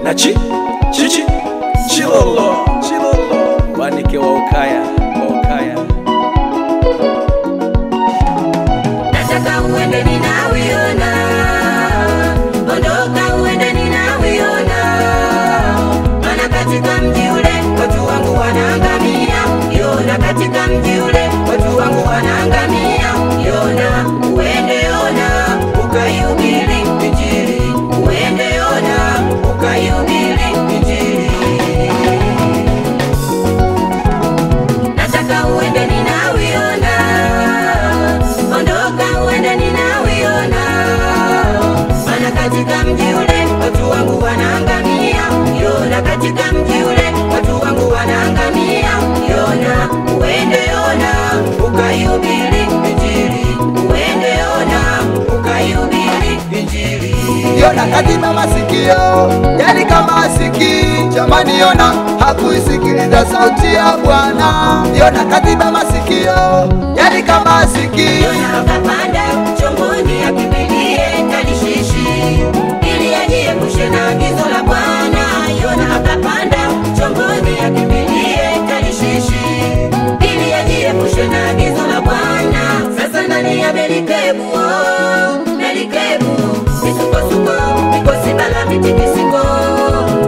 Nachi chichi chilolo wanike wa ukaya nataka uende ninawiona ondoka uende ninawiona maana katika mji ule watu wangu wanaangamia yona katika mji ule watu wangu wanaangamia yona uende yona ukayubili injili uende yona ukayubili injili nataka uende ninawiona ondoka uende ninawiona maana katika mji ule watu wangu wanaangamia yona katika mji ule watu wangu wanaangamia yona uende yona ukayubili injili uende yona ukayubili injili Yona katima masikio yani kama asikii jamani Yona hakuisikiliza sauti ya Bwana Yona katima masikio yani kama asikii Yona akapanda chomboni akimbilie Tarishishi ili ajiepushe na agizo la Bwana Yona akapanda chomboni akimbilie Tarishishi ili ajiepushe na agizo la Bwana sasa ndani ya Merikebu misukosuko mikosi bala mitikisiko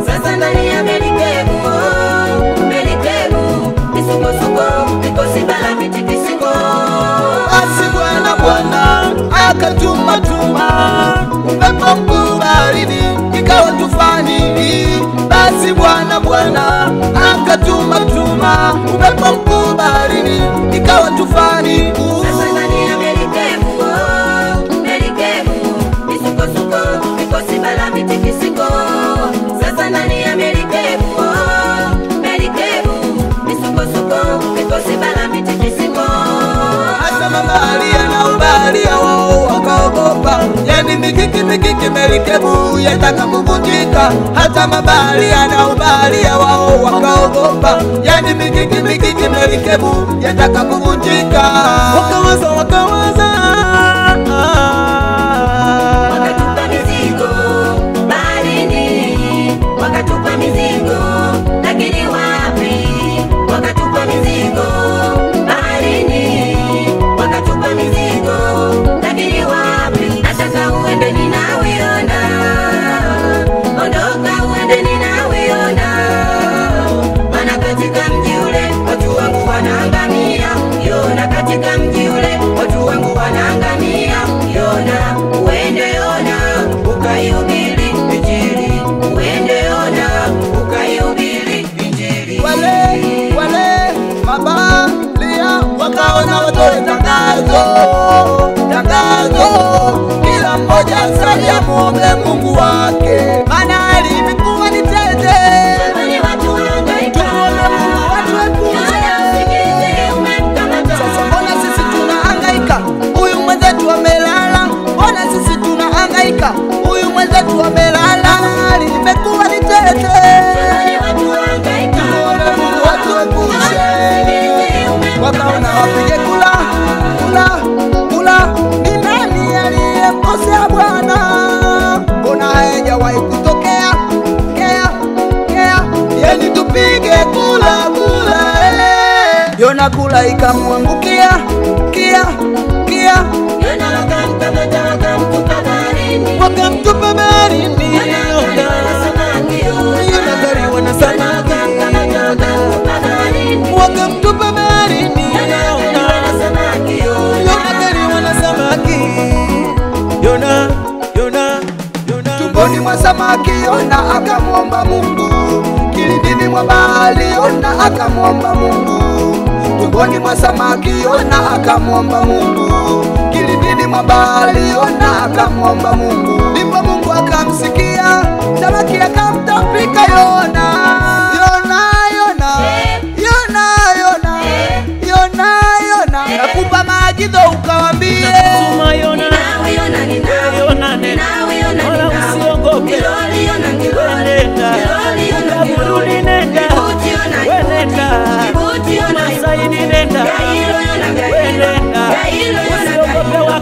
sasa ndani ya Merikebu misukosuko mikosi bala mitikisiko Basi Bwana akatuma upepo mkuu baharini ikawa tufani Basi Bwana akatuma upepo mkuu baharini ikawa tufani sasa ndani ya Merikebu misukosuko mikosi bala mitikisiko sasa ndani ya Merikebu misukosuko mikosi bala mitikisiko hata mabaharia na ubaharia wao wakaogopa yani mikiki Merikebu yataka kuvunjika hata mabaharia na ubaharia wao wakaogopa yani mikiki Merikebu yataka kuvunjika wakawaza wakatupa mizigo baharini wakatupa mizigo lakini wapi wakatupa mizigo baharini wakatupa mizigo lakini wapi nataka uende ninawiona ondoka uende ninawiona maana katika mji ule watu wangu wanaangamia yona katika mji ule watu wangu wanaangamia yona uende yona ukayubili injili uende yona ukayubili injili wale mabaharia wakaona watoe tangazo kila mmoja asalia muombe Mungu wake maana hali imekuwa ni tete jamani watu wanahangaika sasa mbona sisi tunahangaika huyu mwenzetu amelala mbona sisi tunahangaika huyu mwenzetu amelala hali imekuwa ni tete watu wepushe wakaona wapige kula ni nani aliyemkosea Bwana mbona haijawahi kutokea yani tupige kula Yona kula ikamwangukia Yona wakamtupa baharini Yona kariwa na samaki wakamtupa baharini Yona kariwa na samaki Yona tumboni mwa samaki Yona akamwomba Mungu kilindini mwa bahari Yona akamwomba Mungu tumboni mwa samaki Yona akamwomba Mungu kilindini mwa bahari Yona akamwomba Mungu ndipo Mungu akamsikia samaki akamtapika Yona nakupa maagizo ukawambie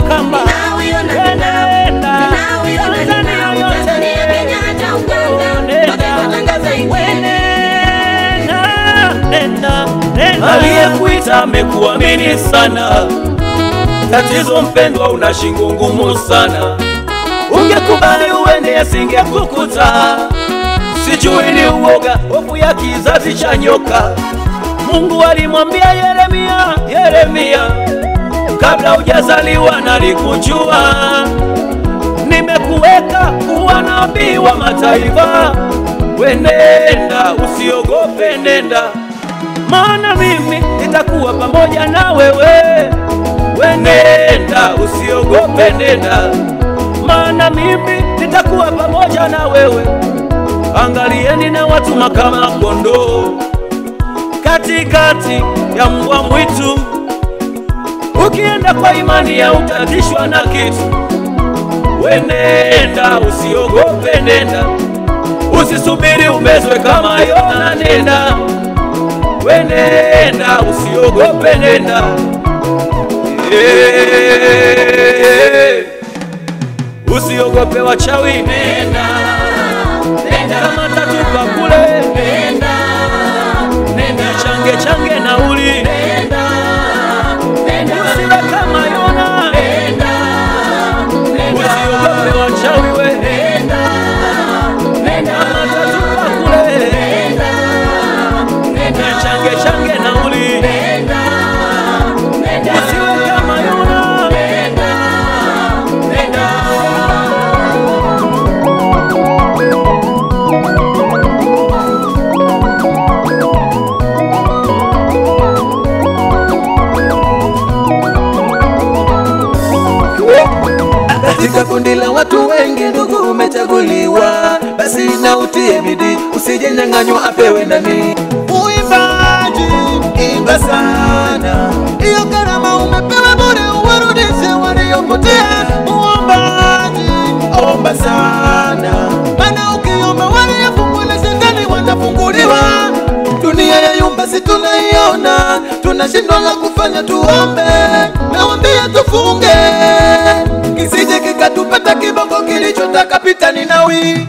Kamba aliyekuita amekuamini sana. Tatizo mpendwa, una shingo ngumu sana. Ungekubali uende asingekukuta. Sijui ni uoga, hofu ya kizazi cha nyoka. Mungu alimwambia Yeremia, kabla hujazaliwa nalikujua. Nimekuweka kuwa nabii wa mataifa. Nenda, usiogope, nenda, maana mimi nitakuwa pamoja na wewe. Nenda, usiogope, nenda, maana mimi nitakuwa pamoja na wewe. Angalieni na watuma kama kondoo katikati ya mbwa mwitu. Ukienda kwa imani ya utatishwa na kitu. Nenda, usiogope, nenda, usisubiri umezwe kama Yona. Nenda, nenda, usiogope, nenda. Usiogope wachawi, nenda, kama tatupa kule, nenda, change nauli, usiwe kama Yona. Usiogope wachawi we, kama tatupa kule, change nauli, usiwe kama Yona. Katika kundi la watu wengi ndugu umechaguliwa, basi na utie bidii usije nyang'anywa apewe nani. Uimbaji, imba sana, iyo karama umepewa bure, uwarudishe waliopotea. Uombaji, omba sana, maana ukiomba waliofunguliwa shetani watafunguliwa. Dunia ya yumba si tunaiona, tunashindwa la kufanya, tuombe, nawambia tufunge, kisije kikatupata kiboko kilichotaka pitani nawi.